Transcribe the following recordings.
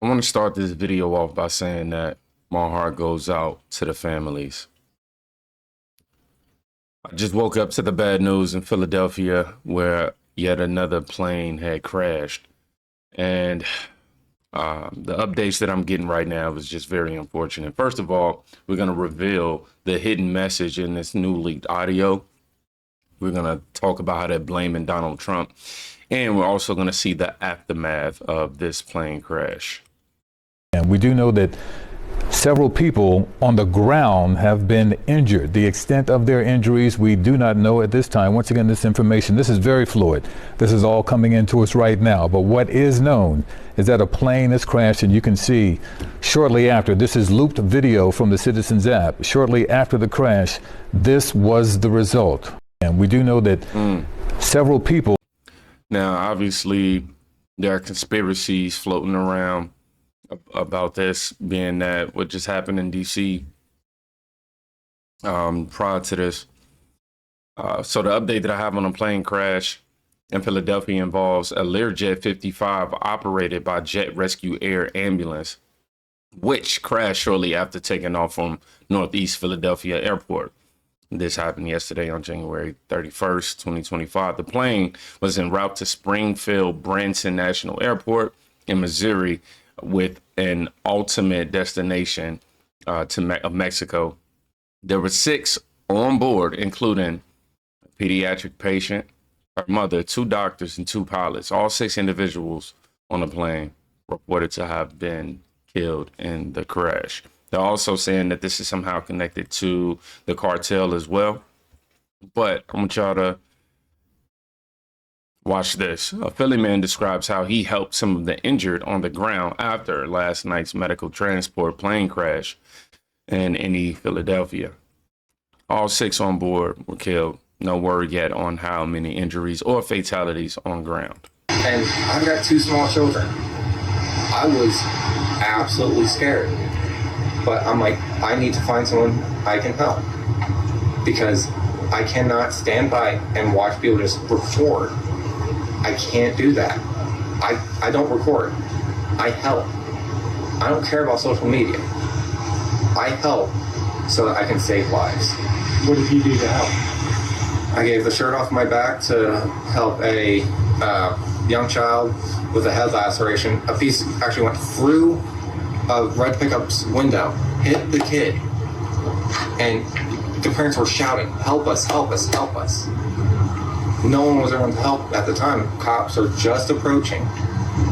want to start this video off by saying that my heart goes out to the families. I just woke up to the bad news in Philadelphia where yet another plane had crashed. And the updates that I'm getting right now is just very unfortunate. First of all, we're going to reveal the hidden message in this new leaked audio. We're going to talk about how they're blaming Donald Trump. And we're also going to see the aftermath of this plane crash. And we do know that several people on the ground have been injured. The extent of their injuries, we do not know at this time. Once again, this information, this is very fluid. This is all coming into us right now. But what is known is that a plane has crashed, and you can see shortly after, this is looped video from the Citizens app. Shortly after the crash, this was the result. And we do know that several people. Now, obviously, there are conspiracies floating around about this, being that what just happened in DC prior to this. So the update that I have on a plane crash in Philadelphia involves a Learjet 55 operated by Jet Rescue Air Ambulance, which crashed shortly after taking off from Northeast Philadelphia Airport. This happened yesterday on January 31st, 2025. The plane was en route to Springfield Branson National Airport in Missouri, with an ultimate destination of Mexico. There were 6 on board, including a pediatric patient, her mother, 2 doctors, and 2 pilots. All 6 individuals on the plane reported to have been killed in the crash. They're also saying that this is somehow connected to the cartel as well. But I want y'all to watch this. A Philly man describes how he helped some of the injured on the ground after last night's medical transport plane crash in Philadelphia. All 6 on board were killed. No word yet on how many injuries or fatalities on ground. And I've got 2 small children. I was absolutely scared. But I'm like, I need to find someone I can help. Because I cannot stand by and watch people just record. I can't do that. I don't record. I help. I don't care about social media. I help so that I can save lives. What did you do to help? I gave the shirt off my back to help a young child with a head laceration. A piece actually went through a red pickup's window, hit the kid, and the parents were shouting, "Help us, help us, help us." No one was around to help at the time. Cops are just approaching.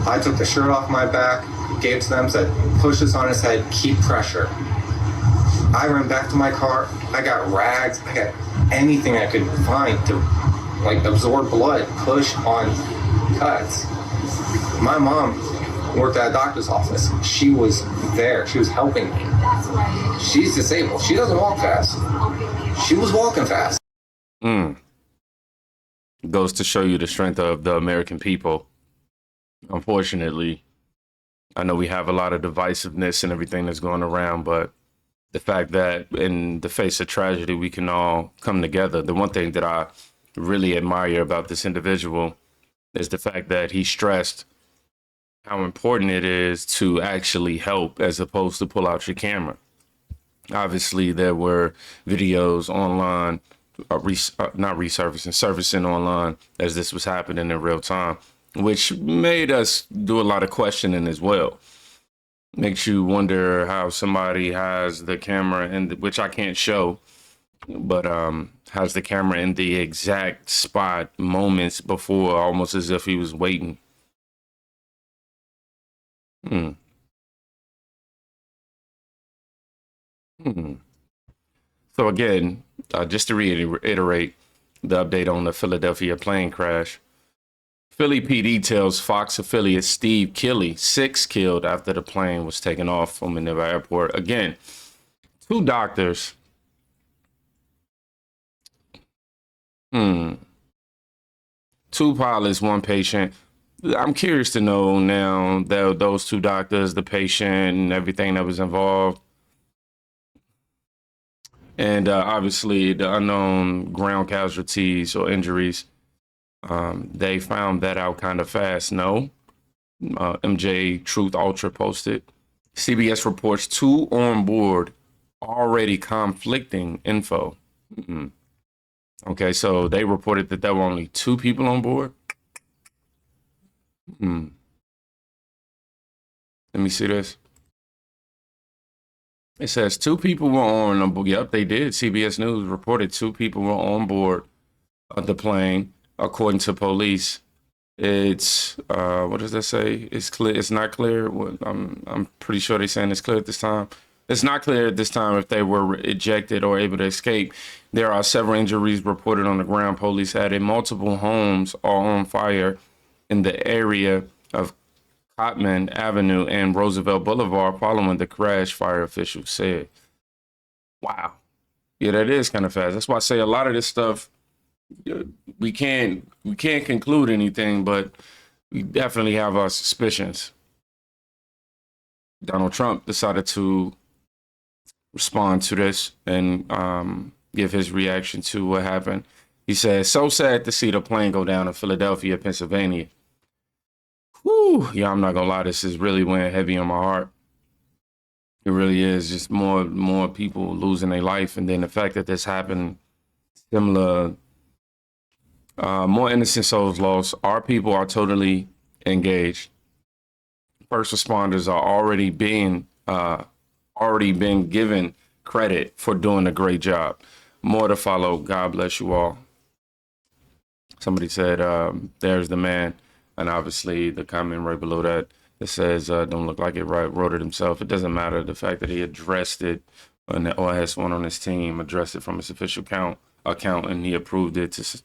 I took the shirt off my back, gave it to them, said, "Push this on his head, keep pressure." I ran back to my car. I got rags. I got anything I could find to absorb blood, push on cuts. My mom worked at a doctor's office. She was there. She was helping me. She's disabled. She doesn't walk fast. She was walking fast. Goes to show you the strength of the American people. Unfortunately, I know we have a lot of divisiveness and everything that's going around, but the fact that in the face of tragedy, we can all come together. The one thing that I really admire about this individual is the fact that he stressed how important it is to actually help as opposed to pull out your camera. Obviously, there were videos online, surfacing online as this was happening in real time, which made us do a lot of questioning as well. Makes you wonder how somebody has the camera, which I can't show, but has the camera in the exact spot moments before, almost as if he was waiting. So again, just to reiterate the update on the Philadelphia plane crash. Philly PD tells Fox affiliate Steve Kelly 6 killed after the plane was taken off from Manila Airport. Again, 2 doctors. 2 pilots, 1 patient. I'm curious to know now that those 2 doctors, the patient, and everything that was involved. And obviously the unknown ground casualties or injuries. They found that out kind of fast. No, MJ Truth Ultra posted. CBS reports 2 on board, already conflicting info. Okay, so they reported that there were only 2 people on board. Let me see this. It says 2 people were on board. Yep, they did. CBS News reported 2 people were on board of the plane, according to police. It's what does that say? It's clear. It's not clear. I'm pretty sure they're saying it's clear at this time. It's not clear at this time if they were ejected or able to escape. There are several injuries reported on the ground. Police added multiple homes are on fire in the area of Cotman Avenue and Roosevelt Boulevard following the crash, fire officials said. Wow. Yeah, that is kind of fast. That's why I say a lot of this stuff, we can't conclude anything, but we definitely have our suspicions. Donald Trump decided to respond to this and give his reaction to what happened. He said, "So sad to see the plane go down in Philadelphia, Pennsylvania." Whew, yeah, I'm not gonna lie, this is really weighing heavy on my heart. It really is. Just more people losing their life, and then the fact that this happened similar. More innocent souls lost. Our people are totally engaged. First responders are already being given credit for doing a great job. More to follow. God bless you all. Somebody said, "There's the man," and obviously the comment right below that it says, "Don't look like it." Right, wrote it himself. It doesn't matter. The fact that he addressed it, or has someone on his team addressed it from his official account, and he approved it is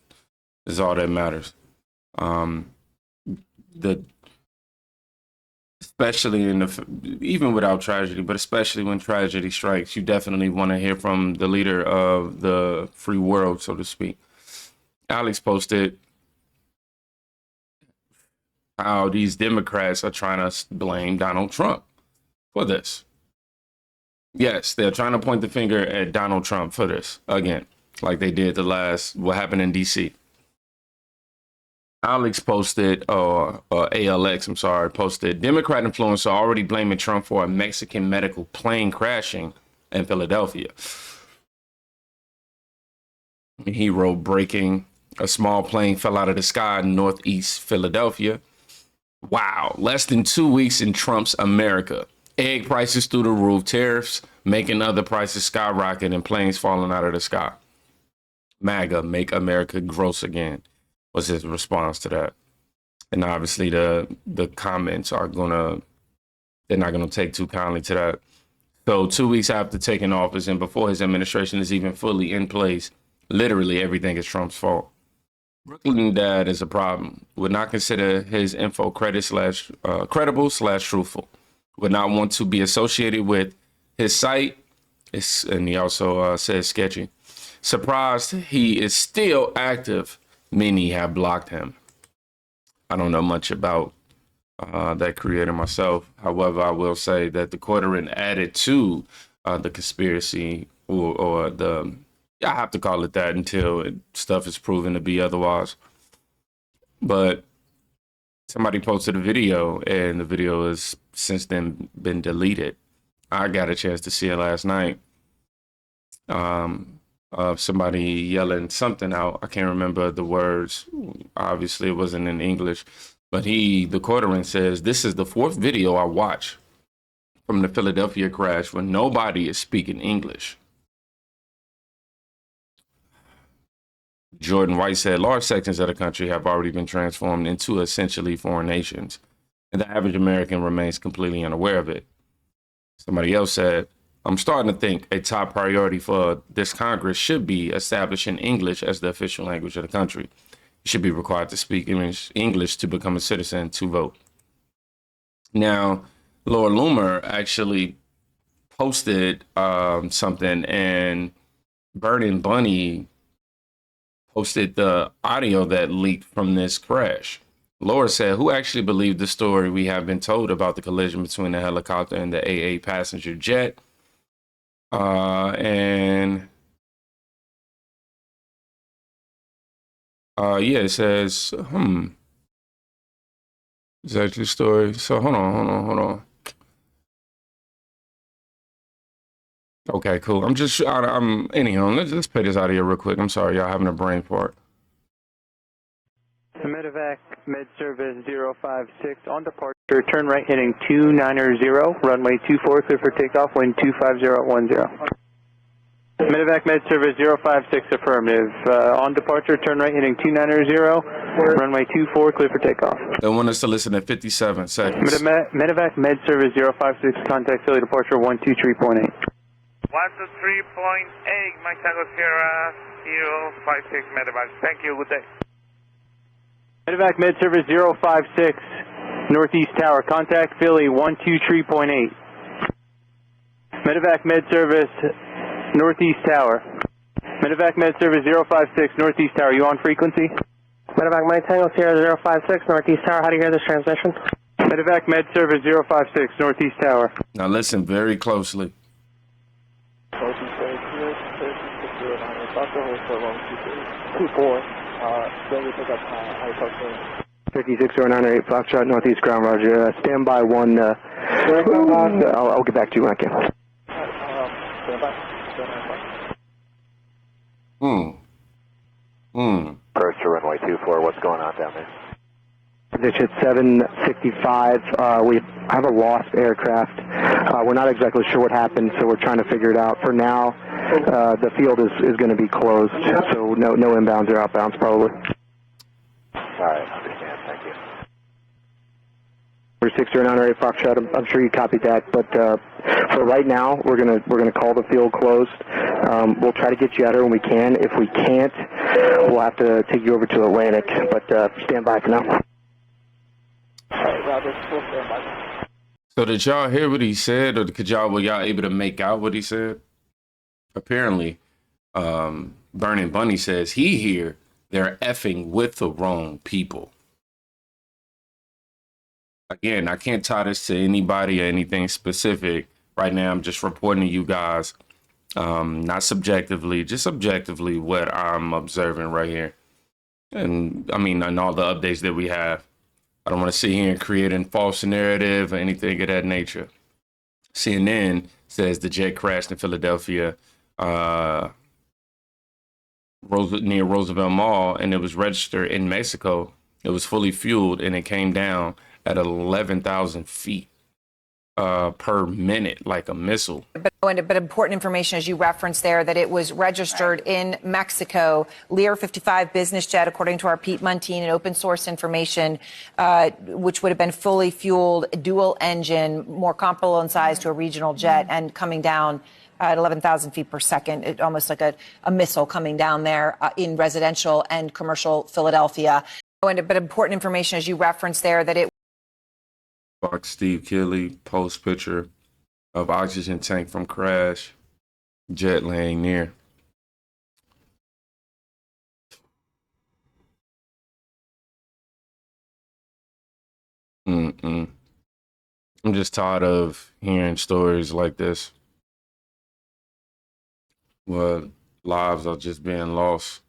all that matters. Especially even without tragedy, but especially when tragedy strikes, you definitely want to hear from the leader of the free world, so to speak. Alex posted how these Democrats are trying to blame Donald Trump for this. Yes, they're trying to point the finger at Donald Trump for this again, like they did what happened in DC. Alex posted, ALX, I'm sorry, posted, Democrat influencer already blaming Trump for a Mexican medical plane crashing in Philadelphia. He wrote, breaking, a small plane fell out of the sky in northeast Philadelphia. Wow, less than 2 weeks in Trump's America. Egg prices through the roof, tariffs making other prices skyrocket, and planes falling out of the sky. MAGA, make America gross again, was his response to that. And obviously the comments they're not gonna take too kindly to that. So 2 weeks after taking office and before his administration is even fully in place, literally everything is Trump's fault. Brooklyn Dad is a problem. Would not consider his info credible/truthful. Would not want to be associated with his site. And he also says sketchy. Surprised he is still active. Many have blocked him. I don't know much about that creator myself. However, I will say that the Quarterin added to the conspiracy or the, I have to call it that until stuff is proven to be otherwise. But somebody posted a video and the video has since then been deleted. I got a chance to see it last night. Of somebody yelling something out. I can't remember the words. Obviously, it wasn't in English. But the Quarterin says, "This is the 4th video I watch from the Philadelphia crash when nobody is speaking English." Jordan White said, "Large sections of the country have already been transformed into essentially foreign nations, and the average American remains completely unaware of it." Somebody else said, "I'm starting to think a top priority for this Congress should be establishing English as the official language of the country. You should be required to speak English to become a citizen to vote." Now, Laura Loomer actually posted something, and Burning Bunny posted the audio that leaked from this crash. Laura said, "Who actually believed the story we have been told about the collision between the helicopter and the AA passenger jet?" Yeah, it says, Is that your story? So hold on. Okay, cool. I'm anyhow. Let's play this out of here real quick. I'm sorry, y'all having a brain fart. Medevac, med service 056 on departure, turn right heading 290, runway 24, clear for takeoff, wind 25010. Medevac, med service 056 affirmative, on departure, turn right heading 290, runway 24, clear for takeoff. They want us to listen at 57 seconds. Medevac, med service 056, contact Philly departure 123.8. 123.8, Mike Tango Sierra 056 Medevac. Thank you, good day. Medevac, med service 056, Northeast Tower, contact Philly 123.8. Medevac, med service Northeast Tower. Medevac, med service 056, Northeast Tower, you on frequency? Medevac, Mike Tango Sierra 056, Northeast Tower, how do you hear this transmission? Medevac, med service 056, Northeast Tower. Now listen very closely. 56098 Foxtrot, Northeast Ground, roger. Stand by one, I'll get back to you when I can. Approach to runway 24, what's going on down there? Position 765, we have a lost aircraft. We're not exactly sure what happened, so we're trying to figure it out. For now, the field is going to be closed, so no inbounds or outbounds probably. All right, understand, thank you. 60908 Foxtrot, I'm sure you copied that, but for right now, we're gonna call the field closed. We'll try to get you out here when we can. If we can't, we'll have to take you over to Atlantic, but stand by for now. So did y'all hear what he said, or were y'all able to make out what he said? Apparently, Burning Bunny says he hear they're effing with the wrong people. Again, I can't tie this to anybody or anything specific. Right now, I'm just reporting to you guys, not subjectively, just objectively what I'm observing right here. And I mean, and all the updates that we have. I don't want to sit here and create a false narrative or anything of that nature. CNN says the jet crashed in Philadelphia near Roosevelt Mall, and it was registered in Mexico. It was fully fueled, and it came down at 11,000 feet per minute, like a missile. But important information, as you referenced there, that it was registered in Mexico. Lear 55 business jet, according to our Pete Muntean, and open source information, which would have been fully fueled, dual engine, more comparable in size to a regional jet, and coming down at 11,000 feet per second, almost like a missile coming down there in residential and commercial Philadelphia. But important information, as you referenced there, that it Fox Steve Kelly post picture of oxygen tank from crash, jet laying near. I'm just tired of hearing stories like this. Well, lives are just being lost.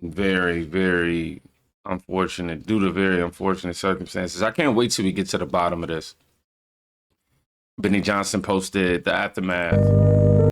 Very, very unfortunate, due to very unfortunate circumstances. I can't wait till we get to the bottom of this. Benny Johnson posted the aftermath.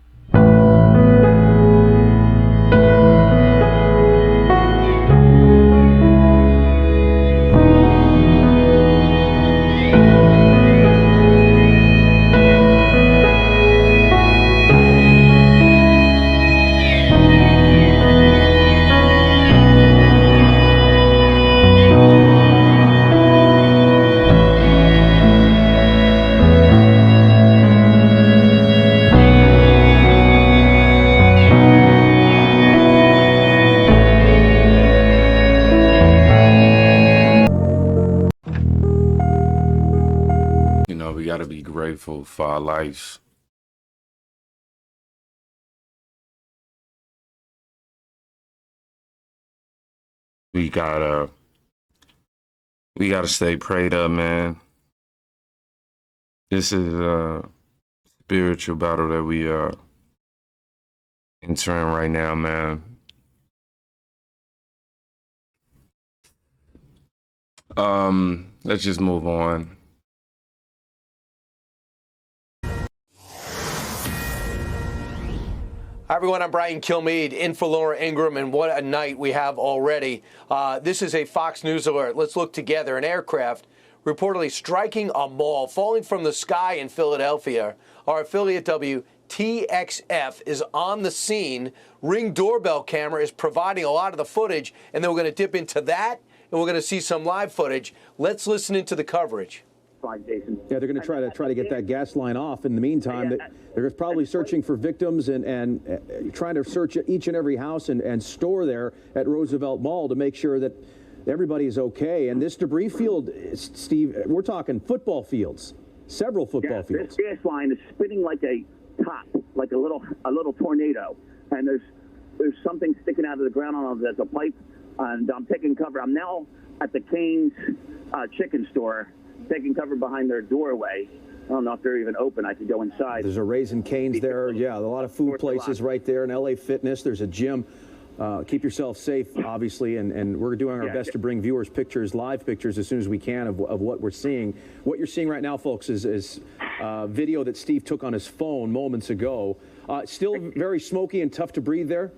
We got to be grateful for our lives. We gotta stay prayed up, man. This is a spiritual battle that we are entering right now, man. Let's just move on. Hi, everyone. I'm Brian Kilmeade in for Laura Ingram, and what a night we have already. This is a Fox News alert. Let's look together. An aircraft reportedly striking a mall, falling from the sky in Philadelphia. Our affiliate WTXF is on the scene. Ring doorbell camera is providing a lot of the footage, and then we're going to dip into that, and we're going to see some live footage. Let's listen into the coverage. Yeah, they're going to try to get that gas line off. In the meantime, they're probably searching for victims and trying to search each and every house and store there at Roosevelt Mall to make sure that everybody is okay. And this debris field, Steve, we're talking football fields, several football fields. This gas line is spinning like a top, like a little tornado, and there's something sticking out of the ground. I don't know if that's a pipe, and I'm taking cover. I'm now at the Cane's chicken store, taking cover behind their doorway. I don't know if they're even open. I could go inside. There's a Raising Cane's there. Yeah, a lot of food places right there. An LA Fitness. There's a gym. Keep yourself safe, obviously, and we're doing our best to bring viewers pictures, live pictures, as soon as we can of what we're seeing. What you're seeing right now, folks, is video that Steve took on his phone moments ago. Still very smoky and tough to breathe there.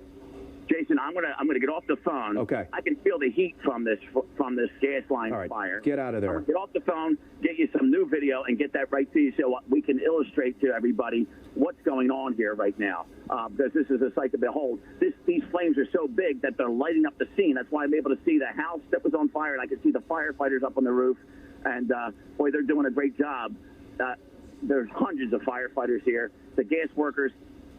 Jason, I'm gonna get off the phone. Okay. I can feel the heat from this gas line fire. Get out of there. Get off the phone, get you some new video, and get that right to you so we can illustrate to everybody what's going on here right now. Because this is a sight to behold. These flames are so big that they're lighting up the scene. That's why I'm able to see the house that was on fire, and I can see the firefighters up on the roof. And boy, they're doing a great job. There's hundreds of firefighters here. The gas workers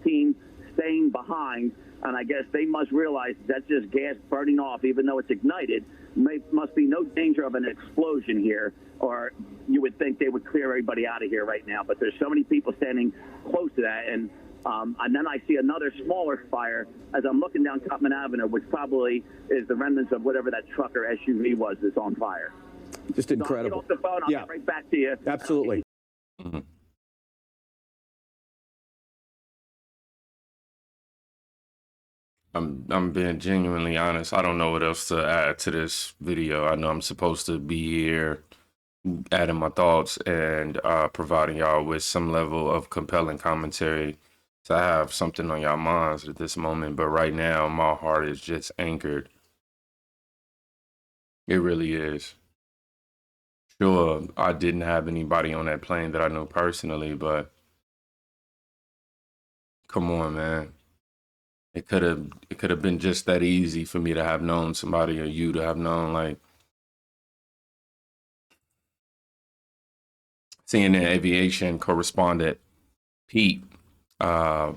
team staying behind. And I guess they must realize that's just gas burning off, even though it's ignited. Must be no danger of an explosion here, or you would think they would clear everybody out of here right now. But there's so many people standing close to that. And then I see another smaller fire as I'm looking down Topman Avenue, which probably is the remnants of whatever that truck or SUV was that's on fire. Just incredible. So I'll get off the phone. I'll get right back to you. Absolutely. Mm-hmm. I'm being genuinely honest. I don't know what else to add to this video. I know I'm supposed to be here adding my thoughts and providing y'all with some level of compelling commentary to have something on y'all minds at this moment. But right now, my heart is just anchored. It really is. Sure, I didn't have anybody on that plane that I know personally, but come on, man. It could have been just that easy for me to have known somebody, or you to have known, like, CNN aviation correspondent Pete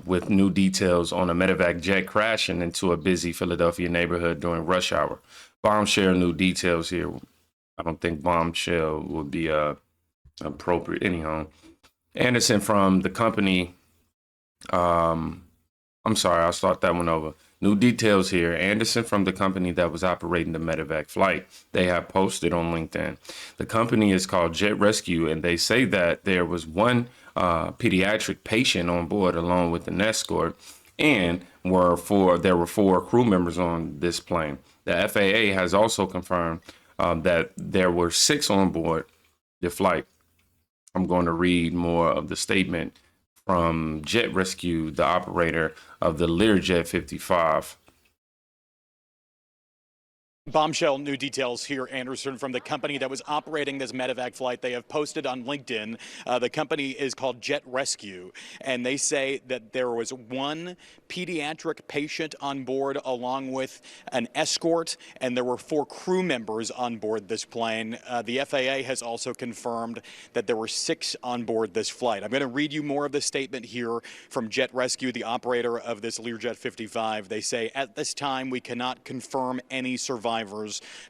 with new details on a medevac jet crashing into a busy Philadelphia neighborhood during rush hour. Bombshell new details here. I don't think bombshell would be appropriate anyhow. Anderson from the company. I'm sorry, I'll start that one over. New details here. Anderson from the company that was operating the medevac flight. They have posted on LinkedIn. The company is called Jet Rescue, and they say that there was one pediatric patient on board along with an escort, and there were 4 crew members on this plane. The FAA has also confirmed that there were 6 on board the flight. I'm going to read more of the statement from Jet Rescue, the operator of the Learjet 55. Bombshell new details here, Anderson, from the company that was operating this medevac flight. They have posted on LinkedIn. The company is called Jet Rescue, and they say that there was one pediatric patient on board along with an escort, and there were 4 crew members on board this plane. The FAA has also confirmed that there were 6 on board this flight. I'm going to read you more of the statement here from Jet Rescue, the operator of this Learjet 55. They say, at this time, we cannot confirm any survivors.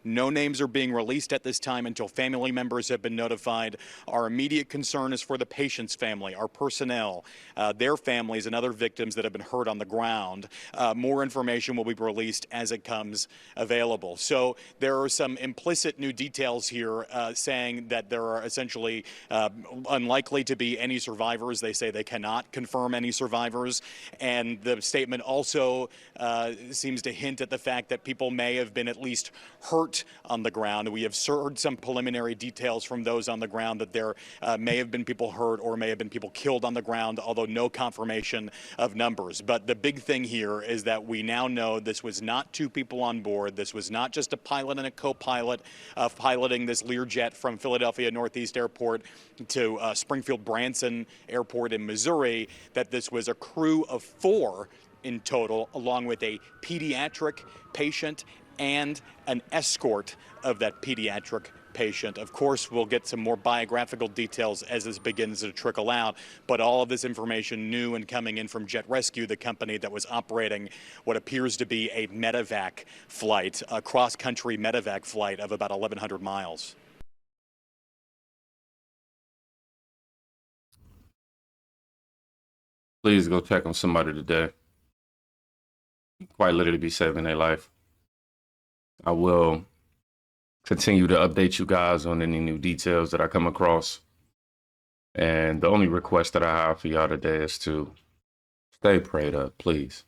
No names are being released at this time until family members have been notified. Our immediate concern is for the patient's family, our personnel, their families, and other victims that have been hurt on the ground. More information will be released as it comes available. So there are some implicit new details here saying that there are essentially unlikely to be any survivors. They say they cannot confirm any survivors. And the statement also seems to hint at the fact that people may have been at least least hurt on the ground. We have heard some preliminary details from those on the ground that there may have been people hurt or may have been people killed on the ground, although no confirmation of numbers. But the big thing here is that we now know this was not two people on board. This was not just a pilot and a co-pilot piloting this Learjet from Philadelphia Northeast Airport to Springfield Branson Airport in Missouri, that this was a crew of 4 in total, along with a pediatric patient and an escort of that pediatric patient. Of course, we'll get some more biographical details as this begins to trickle out, but all of this information new and coming in from Jet Rescue, the company that was operating what appears to be a medevac flight, a cross-country medevac flight of about 1,100 miles. Please go check on somebody today. Quite literally be saving their life. I will continue to update you guys on any new details that I come across. And the only request that I have for y'all today is to stay prayed up, please.